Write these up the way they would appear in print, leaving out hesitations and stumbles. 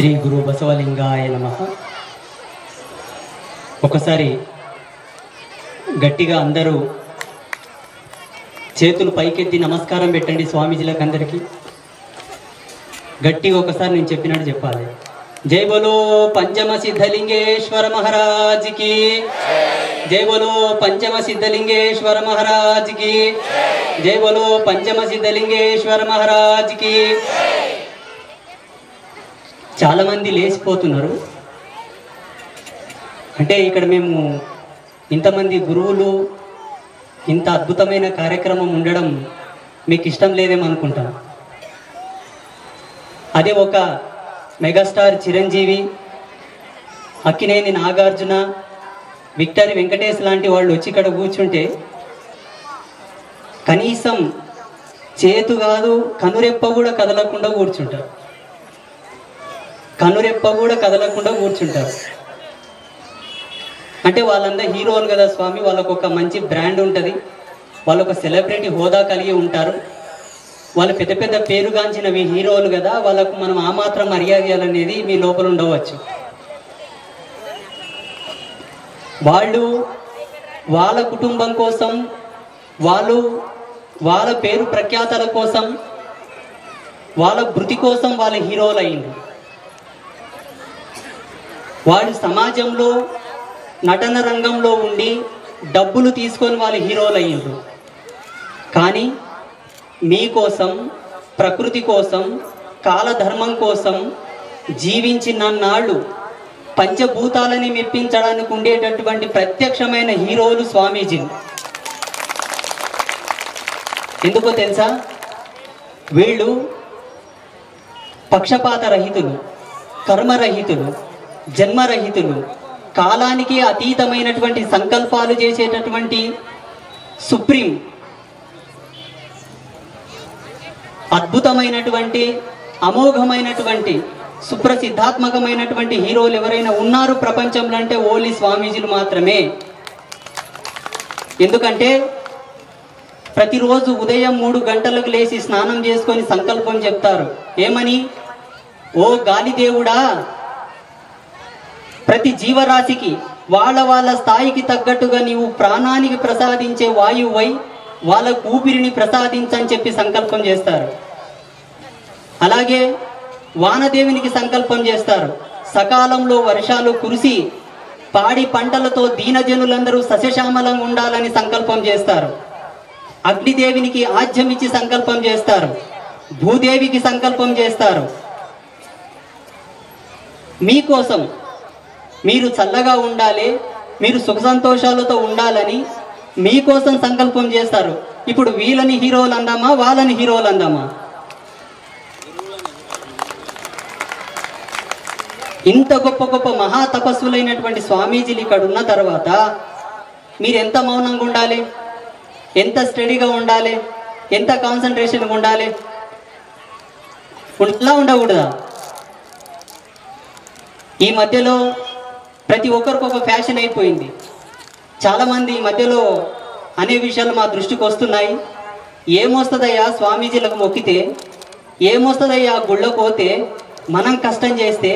శ్రీ గురు బసవలింగాయ నమః. ఒకసారి గట్టిగా అందరూ చేతులు పైకెత్తి నమస్కారం పెట్టండి స్వామీజీలకు అందరికీ. గట్టిగా ఒకసారి నేను చెప్పినట్టు చెప్పాలి. జై బోలో పంచమ సిద్ధలింగేశ్వర మహారాజ్కి, జై బోలో పంచమ సిద్ధలింగేశ్వర మహారాజ్కి, జై బోలో పంచమ సిద్ధలింగేశ్వర మహారాజ్కి. చాలామంది లేచిపోతున్నారు. అంటే ఇక్కడ మేము ఇంతమంది గురువులు ఇంత అద్భుతమైన కార్యక్రమం ఉండడం మీకు ఇష్టం లేదేమో అనుకుంటాను. అదే ఒక మెగాస్టార్ చిరంజీవి, అక్కినేని నాగార్జున, విక్టరీ వెంకటేష్ లాంటి వాళ్ళు వచ్చి ఇక్కడ కూర్చుంటే కనీసం చేతు కాదు కనురెప్ప కూడా కదలకుండా కూర్చుంటారు. కనురెప్ప కూడా కదలకుండా కూర్చుంటారు. అంటే వాళ్ళందరూ హీరోలు కదా స్వామి, వాళ్ళకు ఒక మంచి బ్రాండ్ ఉంటుంది, వాళ్ళు ఒక సెలబ్రిటీ హోదా కలిగి ఉంటారు, వాళ్ళు పెద్ద పెద్ద పేరుగాంచినవి హీరోలు కదా, వాళ్ళకు మనం ఆ మాత్రం మర్యాద ఇవ్వాలనేది మీ లోపల ఉండవచ్చు. వాళ్ళు వాళ్ళ కుటుంబం కోసం, వాళ్ళ పేరు ప్రఖ్యాతల కోసం, వాళ్ళ వృత్తి కోసం వాళ్ళ హీరోలు అయింది. వాళ్ళు సమాజంలో నటన రంగంలో ఉండి డబ్బులు తీసుకొని వాళ్ళు హీరోలు అయ్యిండ్రు. కానీ మీకోసం, ప్రకృతి కోసం, కాలధర్మం కోసం జీవించిన నాళ్ళు పంచభూతాలని మెప్పించడానికి ఉండేటటువంటి ప్రత్యక్షమైన హీరోలు స్వామీజీ. ఎందుకో తెలుసా? వీళ్ళు పక్షపాత రహితులు, కర్మరహితులు, జన్మరహితులు, కాలానికి అతీతమైనటువంటి సంకల్పాలు చేసేటటువంటి సుప్రీం అద్భుతమైనటువంటి అమోఘమైనటువంటి సుప్రసిద్ధాత్మకమైనటువంటి హీరోలు ఎవరైనా ఉన్నారు ప్రపంచంలో అంటే ఓన్లీ స్వామీజీలు మాత్రమే. ఎందుకంటే ప్రతిరోజు ఉదయం 3 గంటలకు లేచి స్నానం చేసుకొని సంకల్పం చెప్తారు. ఏమని? ఓ గాలి దేవుడా, ప్రతి జీవరాశికి వాళ్ళ స్థాయికి తగ్గట్టుగా నీవు ప్రాణానికి ప్రసాదించే వాయువై వాళ్ళకు ఊపిరిని ప్రసాదించని చెప్పి సంకల్పం చేస్తారు. అలాగే వానదేవునికి సంకల్పం చేస్తారు. సకాలంలో వర్షాలు కురిసి పాడి పంటలతో దీనజనులందరూ సస్యశ్యామలంగా ఉండాలని సంకల్పం చేస్తారు. అగ్నిదేవినికి ఆజ్యం ఇచ్చి సంకల్పం చేస్తారు. భూదేవికి సంకల్పం చేస్తారు. మీకోసం మీరు చల్లగా ఉండాలి, మీరు సుఖ సంతోషాలతో ఉండాలని మీకోసం సంకల్పం చేస్తారు. ఇప్పుడు వీళ్ళని హీరోలు అందామా, వాళ్ళని హీరోలు అందామా? ఇంత గొప్ప గొప్ప మహా తపస్సులైనటువంటి స్వామీజీలు ఇక్కడ ఉన్న తర్వాత మీరు ఎంత మౌనంగా ఉండాలి, ఎంత స్టడీగా ఉండాలి, ఎంత కాన్సన్ట్రేషన్గా ఉండాలి? ఇలా ఉండకూడదా? ఈ మధ్యలో ప్రతి ఒక్కరికి ఒక ఫ్యాషన్ అయిపోయింది. చాలామంది ఈ మధ్యలో అనే విషయాలు మా దృష్టికి వస్తున్నాయి. ఏమొస్తుందయ్యా స్వామీజీలకు మొక్కితే, ఏమొస్తుందయ్యా గుళ్ళకు పోతే, మనం కష్టం చేస్తే,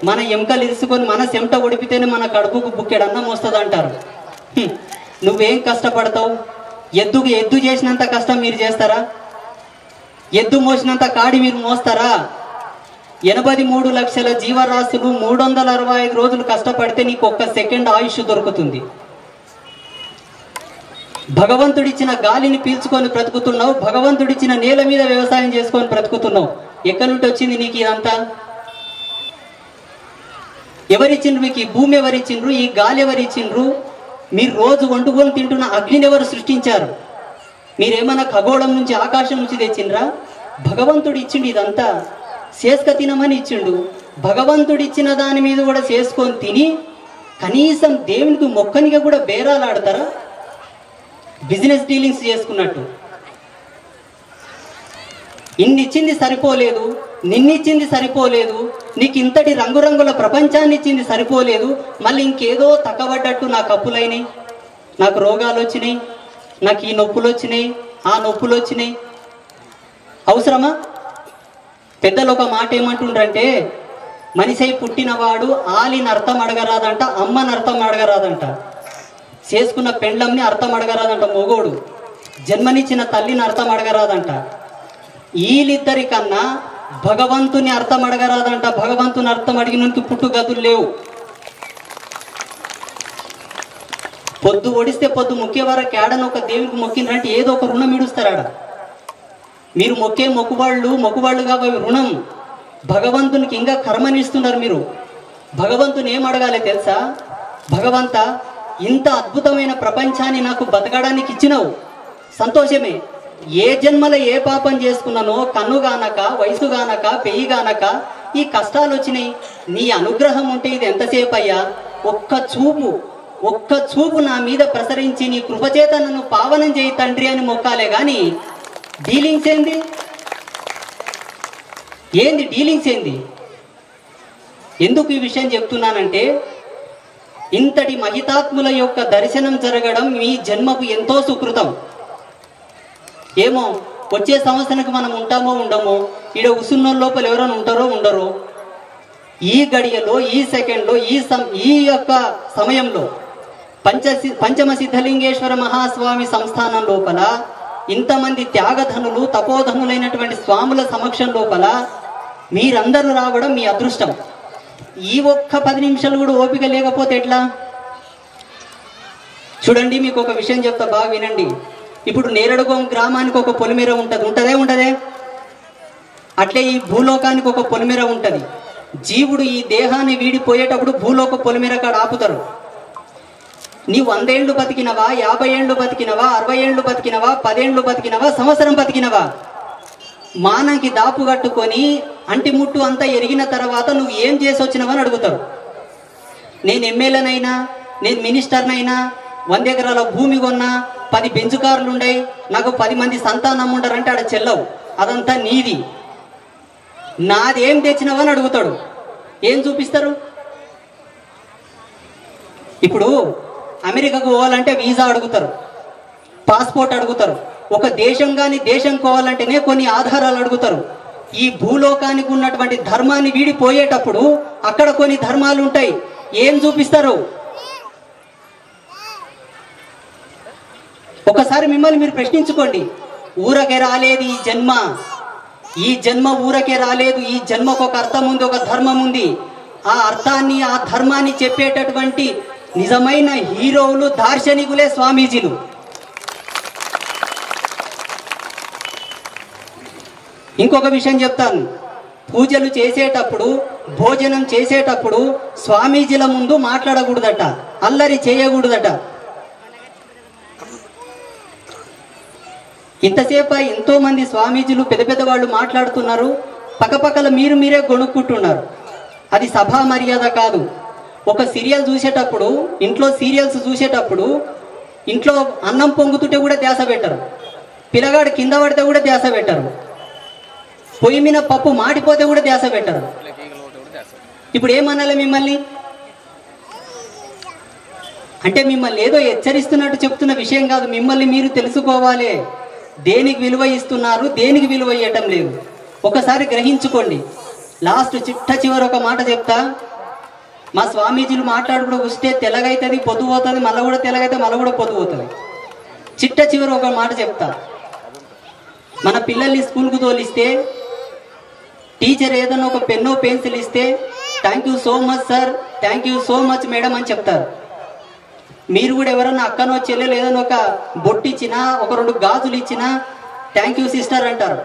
మన ఎముకలు ఇరుసుకొని మన చెమట ఒడిపితేనే మన కడుపుకు బుక్కెడు అన్నం వస్తుంది అంటారు. నువ్వేం కష్టపడతావు? ఎద్దు చేసినంత కష్టం మీరు చేస్తారా? ఎద్దు మోసినంత కాడి మీరు మోస్తారా? 83 లక్షల జీవరాశులు 365 రోజులు కష్టపడితే నీకు 1 సెకండ్ ఆయుష్ దొరుకుతుంది. భగవంతుడిచ్చిన గాలిని పీల్చుకొని బ్రతుకుతున్నావు, భగవంతుడిచ్చిన నేల మీద వ్యవసాయం చేసుకొని బ్రతుకుతున్నావు. ఎక్కడి నుండి వచ్చింది నీకు ఇదంతా? ఎవరిచ్చిండ్రు మీకు ఈ భూమి? ఎవరిచ్చిండ్రు ఈ గాలి? ఎవరిచ్చిండ్రు? మీరు రోజు వండుకొని తింటున్న అగ్నిని ఎవరు సృష్టించారు? మీరేమన్నా ఖగోళం నుంచి, ఆకాశం నుంచి తెచ్చిండ్రా? భగవంతుడు ఇచ్చిండు ఇదంతా. చేసుక తినమని ఇచ్చిండు. భగవంతుడు ఇచ్చిన దాని మీద కూడా చేసుకొని తిని కనీసం దేవునికి మొక్కనిగా కూడా బేరాలు ఆడతారా? బిజినెస్ డీలింగ్స్ చేసుకున్నట్టు. ఇన్నిచ్చింది సరిపోలేదు, నిన్నిచ్చింది సరిపోలేదు, నీకు ఇంతటి రంగురంగుల ప్రపంచాన్ని ఇచ్చింది సరిపోలేదు, మళ్ళీ ఇంకేదో తక్కబడ్డట్టు నాకు అప్పులైనాయి, నాకు రోగాలు వచ్చినాయి, నాకు ఈ నొప్పులు వచ్చినాయి, ఆ నొప్పులు వచ్చినాయి. అవసరమా? పెద్దలు ఒక మాట ఏమంటుండ్రంటే మనిషి పుట్టినవాడు ఆలిని అర్థం అడగరాదంట, అమ్మని అర్థం అడగరాదంట, చేసుకున్న పెండ్లంని అర్థం అడగరాదంట మొగోడు, జన్మనిచ్చిన తల్లిని అర్థం అడగరాదంట. వీళ్ళిద్దరి కన్నా భగవంతుని అర్థం అడగరాదంట. భగవంతుని అర్థం అడిగినందుకు పుట్టుగతులు లేవు. పొద్దు ఒడిస్తే పొద్దు మొక్కే వరకు ఏడని ఒక దేవునికి మొక్కిందంటే ఏదో ఒక రుణం ఇడుస్తారాడ. మీరు మొక్కే మొక్కువాళ్ళు కాబట్టి రుణం భగవంతునికి ఇంకా కర్మనిస్తున్నారు. మీరు భగవంతుని ఏం అడగాలి తెలుసా? భగవంత, ఇంత అద్భుతమైన ప్రపంచాన్ని నాకు బతకడానికి ఇచ్చినావు, సంతోషమే. ఏ జన్మలో ఏ పాపం చేసుకున్నానో, కన్నుగానక, వయసుగానక, పెయ్యిగానక ఈ కష్టాలు వచ్చినాయి. నీ అనుగ్రహం ఉంటే ఇది ఎంతసేపు అయ్యా? ఒక్క చూపు నా మీద ప్రసరించి నీ కృపచేత నన్ను పావనం చేయి తండ్రి అని మొక్కాలే గాని డీలింగ్స్ ఏంది డీలింగ్స్ ఏంది? ఎందుకు ఈ విషయం చెప్తున్నానంటే, ఇంతటి మహితాత్ముల యొక్క దర్శనం జరగడం మీ జన్మకు ఎంతో సుకృతం. ఏమో వచ్చే సంవత్సరానికి మనం ఉంటామో ఉండమో, ఈడ ఉసున్నో లోపల ఎవరైనా ఉంటారో ఉండరో. ఈ గడియలో, ఈ సెకండ్లో, ఈ యొక్క సమయంలో పంచమ సిద్ధలింగేశ్వర మహాస్వామి సంస్థానం లోపల ఇంతమంది త్యాగధనులు, తపోధనులైనటువంటి స్వాముల సమక్షం లోపల మీరందరూ రావడం మీ అదృష్టం. ఈ ఒక్క 10 నిమిషాలు కూడా ఓపిక లేకపోతే ఎట్లా? చూడండి, మీకు ఒక విషయం చెప్తా, బాగా వినండి. ఇప్పుడు నేరడుగోం గ్రామానికి ఒక పొలిమేర ఉంటదే? అట్లే ఈ భూలోకానికి ఒక పొలిమేర ఉంటది. జీవుడు ఈ దేహాన్ని వీడిపోయేటప్పుడు భూలోక పొలిమేర కాడ ఆపుతారు. నీ 100 ఏళ్ళు బతికినవా, 50 ఏళ్ళు బతికినవా, 60 ఏళ్ళు బతికినవా, 10 ఏళ్ళు బతికినవా, సంవత్సరం బతికినవా, మానకి దాపు కట్టుకొని అంటిముట్టు అంతా ఎరిగిన తర్వాత నువ్వు ఏం చేసి వచ్చినావా అని అడుగుతాడు. నేను ఎమ్మెల్యేనైనా, నేను మినిస్టర్నైనా, 100 ఎకరాల భూమి కొన్నా, 10 బెంచు కార్లు ఉండయి, నాకు 10 మంది సంతానం ఉంటారంటే ఆడ చెల్లవు. అదంతా నీది. నాది ఏం తెచ్చినావా అని అడుగుతాడు. ఏం చూపిస్తారు? ఇప్పుడు అమెరికాకు పోవాలంటే వీసా అడుగుతారు, పాస్పోర్ట్ అడుగుతారు. ఒక దేశం కానీ దేశం పోవాలంటేనే కొన్ని ఆధారాలు అడుగుతారు. ఈ భూలోకానికి ఉన్నటువంటి ధర్మాన్ని వీడిపోయేటప్పుడు అక్కడ కొన్ని ధర్మాలు ఉంటాయి. ఏం చూపిస్తారు? ఒకసారి మిమ్మల్ని మీరు ప్రశ్నించుకోండి. ఊరకే రాలేదు ఈ జన్మ ఊరకే రాలేదు. ఈ జన్మకు ఒక అర్థం ఉంది, ఒక ధర్మం ఉంది. ఆ అర్థాన్ని, ఆ ధర్మాన్ని చెప్పేటటువంటి నిజమైన హీరోలు, దార్శనికులే స్వామీజీలు. ఇంకొక విషయం చెప్తాను. పూజలు చేసేటప్పుడు, భోజనం చేసేటప్పుడు స్వామీజీల ముందు మాట్లాడకూడదట, అల్లరి చేయకూడదట. ఇంతసేపు ఎంతో మంది స్వామీజీలు పెద్ద వాళ్ళు మాట్లాడుతున్నారు, పక్కపక్కల మీరే గొణుక్కుంటున్నారు. అది సభా మర్యాద కాదు. ఒక సీరియల్ చూసేటప్పుడు, ఇంట్లో సీరియల్స్ చూసేటప్పుడు ఇంట్లో అన్నం పొంగుతుంటే కూడా ధ్యాస పెట్టరు, పిల్లగాడు కింద పడితే కూడా ధ్యాస పెట్టరు, పొయ్యి మీద పప్పు మాడిపోతే కూడా ధ్యాస పెట్టరు. ఇప్పుడు ఏమనాలి మిమ్మల్ని? అంటే మిమ్మల్ని ఏదో హెచ్చరిస్తున్నట్టు చెప్తున్న విషయం కాదు. మిమ్మల్ని మీరు తెలుసుకోవాలి, దేనికి విలువ ఇస్తున్నారు, దేనికి విలువ ఇవ్వటం లేదు. ఒకసారి గ్రహించుకోండి. లాస్ట్ చివరి ఒక మాట చెప్తా. మా స్వామీజీలు మాట్లాడుకుంటూ వస్తే తెల్లగైతుంది, పొద్దు పోతుంది, మళ్ళీ కూడా తెల్లగైతే మళ్ళీ కూడా పొద్దు పోతుంది. చివరి ఒక మాట చెప్తా. మన పిల్లల్ని స్కూల్కు తోలిస్తే టీచర్ ఏదైనా ఒక పెన్నో పెన్సిల్ ఇస్తే thank you so much sir, thank you so much madam అని చెప్తారు. మీరు కూడా ఎవరన్నా అక్కనో చెల్లెలు ఏదైనా ఒక బొట్టు ఇచ్చినా, ఒక 2 గాజులు ఇచ్చినా థ్యాంక్ యూ సిస్టర్ అంటారు,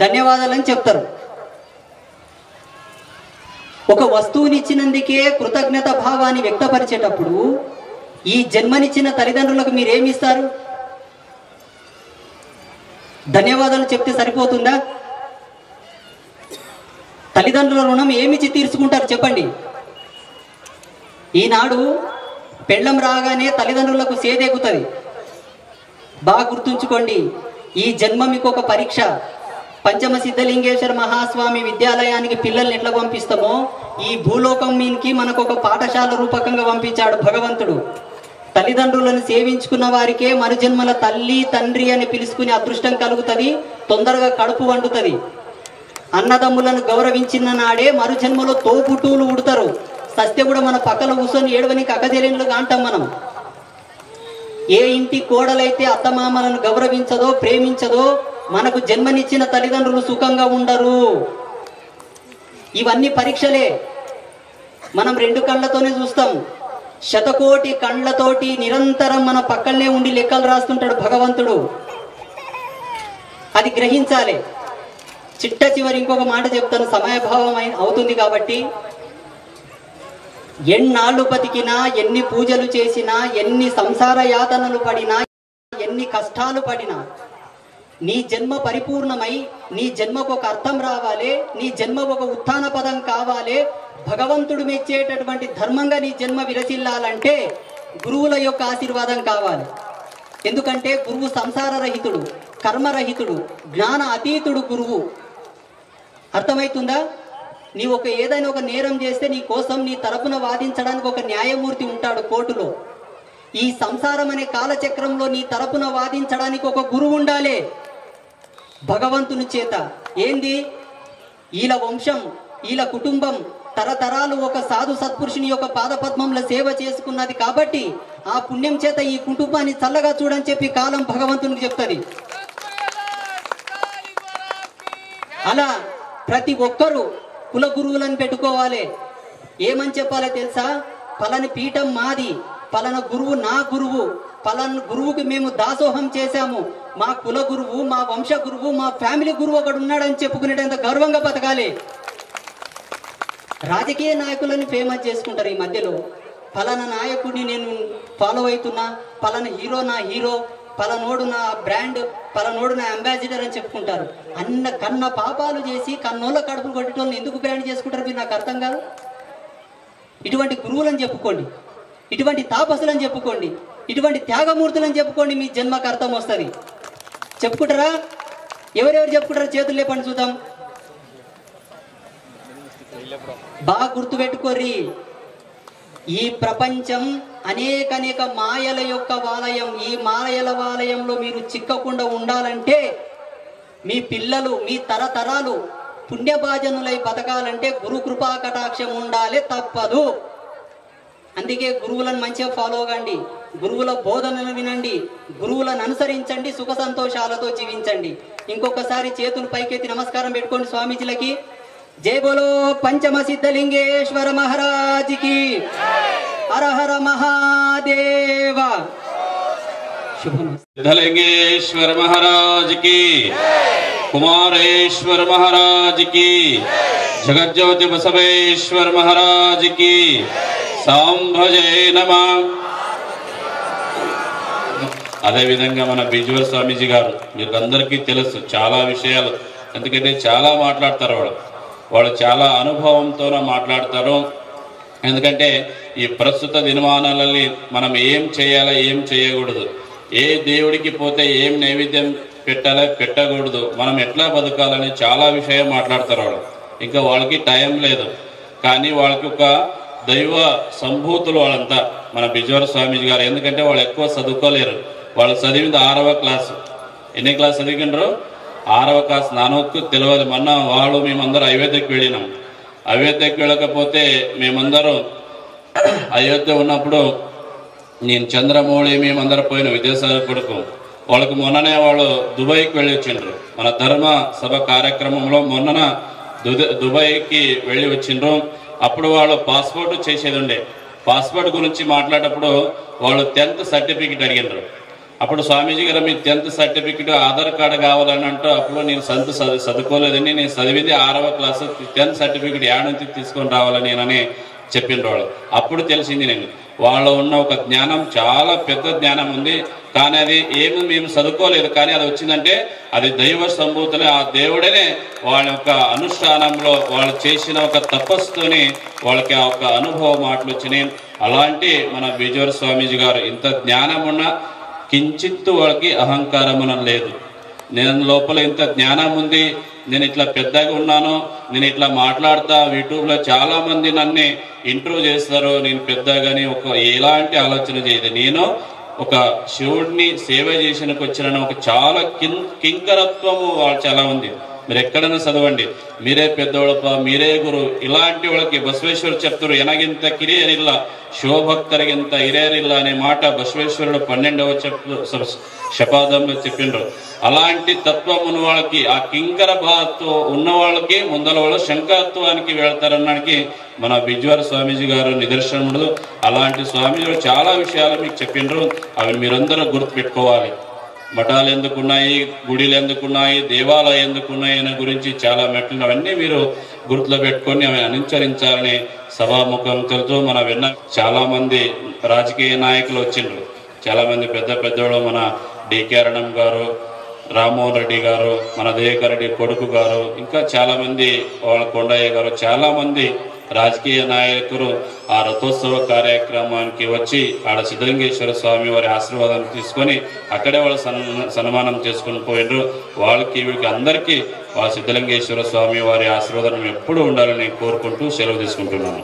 ధన్యవాదాలని చెప్తారు. ఒక వస్తువుని ఇచ్చినందుకే కృతజ్ఞత భావాన్ని వ్యక్తపరిచేటప్పుడు ఈ జన్మనిచ్చిన తల్లిదండ్రులకు మీరేమిస్తారు? ధన్యవాదాలు చెప్తే సరిపోతుందా? తల్లిదండ్రుల రుణం ఏమిచ్చి తీర్చుకుంటారు చెప్పండి? ఈనాడు పెళ్ళం రాగానే తల్లిదండ్రులకు సేదెక్కుతుంది. బాగా గుర్తుంచుకోండి, ఈ జన్మ మీకు ఒక పరీక్ష. పంచమ సిద్ధలింగేశ్వర మహాస్వామి విద్యాలయానికి పిల్లల్ని ఎట్లా పంపిస్తామో ఈ భూలోకం మీనికి మనకు ఒక పాఠశాల రూపకంగా పంపించాడు భగవంతుడు. తల్లిదండ్రులను సేవించుకున్న వారికే మరుజన్మల తల్లి తండ్రి అని పిలుచుకునే అదృష్టం కలుగుతుంది, తొందరగా కడుపు వండుతుంది. అన్నదమ్ములను గౌరవించిన నాడే మరుజన్మలో తోబుట్టువులు ఉడతారు. సత్య కూడా మన పక్కన కూర్చొని ఏడవనికి అక్కజెల్లెన్లుగా అంటాం మనం. ఏ ఇంటి కోడలైతే అత్తమామలను గౌరవించదో ప్రేమించదో మనకు జన్మనిచ్చిన తల్లిదండ్రులు సుఖంగా ఉండరు. ఇవన్నీ పరీక్షలే. మనం 2 కళ్ళతోనే చూస్తాం. శతకోటి కళ్ళతోటి నిరంతరం మన పక్కనే ఉండి లెక్కలు రాస్తుంటాడు భగవంతుడు. అది గ్రహించాలి. చిట్ట చివరి ఇంకొక మాట చెప్తాను, సమయభావం అవుతుంది కాబట్టి. ఎన్నాళ్ళు బతికినా, ఎన్ని పూజలు చేసినా, ఎన్ని సంసార యాతనలు పడినా, ఎన్ని కష్టాలు పడినా, నీ జన్మ పరిపూర్ణమై నీ జన్మకు ఒక అర్థం రావాలి, నీ జన్మకు ఒక ఉత్థాన పదం కావాలి, భగవంతుడు మెచ్చేటటువంటి ధర్మంగా నీ జన్మ విరచిల్లాలంటే గురువుల యొక్క ఆశీర్వాదం కావాలి. ఎందుకంటే గురువు సంసార రహితుడు, కర్మరహితుడు, జ్ఞాన అతీతుడు గురువు. అర్థమవుతుందా? నీ ఏదైనా ఒక నేరం చేస్తే నీ కోసం నీ తరపున వాదించడానికి ఒక న్యాయమూర్తి ఉంటాడు కోర్టులో. ఈ సంసారం అనే కాలచక్రంలో నీ తరపున వాదించడానికి ఒక గురువు ఉండాలి భగవంతుని చేత. ఏంది? ఈల వంశం, ఈల కుటుంబం తరతరాలు ఒక సాధు సత్పురుషుని యొక్క పాదపద్మంలో సేవ చేసుకున్నది కాబట్టి ఆ పుణ్యం చేత ఈ కుటుంబాన్ని చల్లగా చూడని చెప్పి కాలం భగవంతునికి చెప్తుంది. అలా ప్రతి ఒక్కరూ కుల గురువులను పెట్టుకోవాలి. ఏమని చెప్పాలో తెలుసా? పలాని పీఠం మాది, పలాన గురువు నా గురువు, పలాన గురువుకి మేము దాసోహం చేశాము, మా కుల గురువు, మా వంశ గురువు, మా ఫ్యామిలీ గురువు ఒకడు ఉన్నాడని చెప్పుకునేటంత గర్వంగా బతకాలి. రాజకీయ నాయకులను ఫేమస్ చేసుకుంటారు ఈ మధ్యలో. పలానా నాయకుడిని నేను ఫాలో అవుతున్నా, పలానా హీరో నా హీరో, పలానోడు నా బ్రాండ్, పలానోడు నా అంబాసిడర్ అని చెప్పుకుంటారు. కన్న పాపాలు చేసి కన్నోళ్ళ కడుపులు కొట్టేటోళ్ళని ఎందుకు బ్రాండ్ చేసుకుంటారు మీరు నాకు అర్థం కాదు. ఇటువంటి గురువులని చెప్పుకోండి, ఇటువంటి తాపసులని చెప్పుకోండి, ఇటువంటి త్యాగమూర్తులని చెప్పుకోండి, మీ జన్మకు అర్థం వస్తుంది. చెప్పుకుంటారా? ఎవరెవరు చెప్పుకుంటారా? చేతులు లేపండి చూద్దాం. బాగా గుర్తుపెట్టుకోర్రి, ఈ ప్రపంచం అనేక మాయల యొక్క వాలయం. ఈ మాయల వాలయంలో మీరు చిక్కకుండా ఉండాలంటే, మీ పిల్లలు మీ తరతరాలు పుణ్యభాజనులై బతకాలంటే గురు కృపా కటాక్షం ఉండాలి, తప్పదు. అందుకే గురువులను మంచిగా ఫాలో అవ్వండి, గురువుల బోధనలు వినండి, గురువులను అనుసరించండి, సుఖ సంతోషాలతో జీవించండి. ఇంకొకసారి చేతులు పైకెత్తి నమస్కారం పెట్టుకోండి స్వామీజీలకి. జై బోలో పంచమ సిద్ధలింగేశ్వర మహారాజ్కి, హర హర మహాదేవ. సిద్ధలింగేశ్వర మహారాజ్ కి, కుమారేశ్వర మహారాజ్ కి, జగజ్యోతి బసవేశ్వర మహారాజ్ కి, సాంభజే నమః. అదేవిధంగా మన బిజ్వర్ స్వామీజీ గారు, మీకు అందరికీ తెలుసు చాలా విషయాలు, ఎందుకంటే చాలా మాట్లాడతారు వాళ్ళు చాలా అనుభవంతో మాట్లాడతారు. ఎందుకంటే ఈ ప్రస్తుత దినమానాలని మనం ఏం చేయాలో ఏం చేయకూడదు, ఏ దేవుడికి పోతే ఏం నైవేద్యం పెట్టాలో పెట్టకూడదు, మనం ఎట్లా బతకాలని చాలా విషయం మాట్లాడతారు ఇంకా వాళ్ళకి టైం లేదు, కానీ వాళ్ళకి ఒక దైవ సంభూతులు వాళ్ళంతా మన బిజ్వర స్వామీజీ గారు. ఎందుకంటే వాళ్ళు ఎక్కువ చదువుకోలేరు, వాళ్ళు చదివింది 6వ క్లాసు. ఎన్ని క్లాస్ చదివిండ్రు? 6వ క్లాస్. నానొక్కు తెలియదు. మొన్న వాళ్ళు మేమందరూ అయోధ్యకి వెళ్ళినాం. అయోధ్యకి వెళ్ళకపోతే మేమందరం అయోధ్య ఉన్నప్పుడు నేను చంద్రమౌళి మేమందరం పోయిన విదేశాల కొడుకు. వాళ్ళకు మొన్ననే వాళ్ళు దుబాయ్కి వెళ్ళి వచ్చిండ్రు. మన ధర్మ సభ కార్యక్రమంలో మొన్నన దుబాయ్కి వెళ్ళి వచ్చిండ్రు. అప్పుడు వాళ్ళు పాస్పోర్ట్ చేసేది ఉండే. పాస్పోర్ట్ గురించి మాట్లాడేటప్పుడు వాళ్ళు 10th సర్టిఫికెట్ అడిగినారు. అప్పుడు స్వామీజీ గారు మీ 10th సర్టిఫికెట్ ఆధార్ కార్డు కావాలని అంటూ, అప్పుడు నేను చదువుకోలేదండి, నేను చదివింది 6వ క్లాసు, 10th సర్టిఫికెట్ యాడ్ నుంచి తీసుకొని రావాలని నేనని చెప్పిండ్రు వాళ్ళు. అప్పుడు తెలిసింది నేను వాళ్ళు ఉన్న ఒక జ్ఞానం, చాలా పెద్ద జ్ఞానం ఉంది, కానీ అది ఏమి మేము చదువుకోలేదు, కానీ అది వచ్చిందంటే అది దైవ సంభూతులే. ఆ దేవుడనే వాళ్ళ యొక్క అనుష్ఠానంలో వాళ్ళు చేసిన ఒక తపస్సుతోని వాళ్ళకి ఆ ఒక అనుభవ మాటలు వచ్చినాయి. అలాంటి మన బిజ్వర్ స్వామీజీ గారు ఇంత జ్ఞానం ఉన్న కించిత్తు వాళ్ళకి అహంకారం లేదు. నేను లోపల ఇంత జ్ఞానం ఉంది, నేను ఇట్లా పెద్దగా ఉన్నాను, నేను ఇట్లా మాట్లాడతా, యూట్యూబ్లో చాలా మంది నన్ను ఇంటర్వ్యూ చేస్తారు, నేను పెద్దగాని ఒక ఎలాంటి ఆలోచన చేయదు. నేను ఒక శివుడిని సేవ చేసినకు వచ్చిన ఒక చాలా కింకరత్వము వాళ్ళు చాలా ఉంది. మీరు ఎక్కడైనా చదవండి, మీరే పెద్దోళ్ళప్ప, మీరే గురు, ఇలాంటి వాళ్ళకి బసవేశ్వరుడు చెప్తారు, ఎనగింత కిరియరిల్ల శివభక్తరిగింత ఇరేరిల్ల అనే మాట బసవేశ్వరుడు 12వ శపాదంలో చెప్పిండ్రు. అలాంటి తత్వం ఉన్న వాళ్ళకి, ఆ కింకర భావంతో ఉన్న వాళ్ళకి ముందల వాళ్ళు శంకరత్వానికి వెళ్తారనడానికి మన బిజ్వార్ స్వామీజీ గారు నిదర్శనముడు. అలాంటి స్వామీజీ చాలా విషయాలు మీకు చెప్పిండ్రు, అవి మీరందరూ గుర్తుపెట్టుకోవాలి. మఠాలు ఎందుకున్నాయి, గుడిలు ఎందుకున్నాయి, దేవాలయం ఎందుకున్నాయి అనే గురించి చాలా మెట్లు అవన్నీ మీరు గుర్తులో పెట్టుకొని అవి అనుసరించాలని సభాముఖం తెలుతూ మన విన్న చాలా మంది రాజకీయ నాయకులు వచ్చిండ్రు, చాలా మంది పెద్దవాళ్ళు, మన డికే అరుణం గారు, రామ్మోహన్ రెడ్డి గారు, మన దయాకర్ రెడ్డి కొడుకు గారు, ఇంకా చాలా మంది వాళ్ళ కొండయ్య గారు, చాలా మంది రాజకీయ నాయకులు ఆ రథోత్సవ కార్యక్రమానికి వచ్చి ఆడ సిద్ధలింగేశ్వర స్వామి వారి ఆశీర్వాదం తీసుకొని అక్కడే వాళ్ళు సన్మానం చేసుకుని పోయినరు. వాళ్ళకి వీళ్ళకి అందరికీ ఆ సిద్ధలింగేశ్వర స్వామి వారి ఆశీర్వాదం ఎప్పుడు ఉండాలని కోరుకుంటూ సెలవు తీసుకుంటున్నాను.